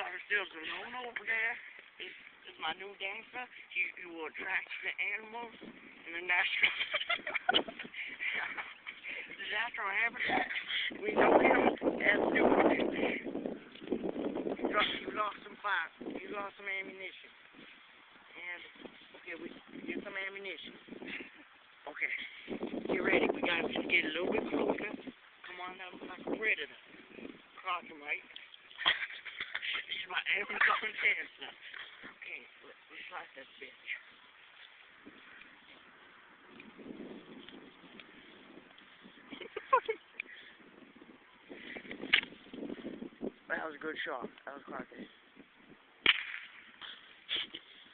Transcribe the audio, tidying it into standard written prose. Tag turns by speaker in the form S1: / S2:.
S1: got herself alone over there. It's my new dancer. He will attract the animals in the natural habitat. We know him as doing it. You lost some fire. You lost some ammunition. And okay, get some ammunition. Okay, get ready. We gotta get a little bit closer. Come on down like a predator. Cross him, right? He's my Amazon dancer. Okay, let's slice that bitch. That was a good shot. That was quite good.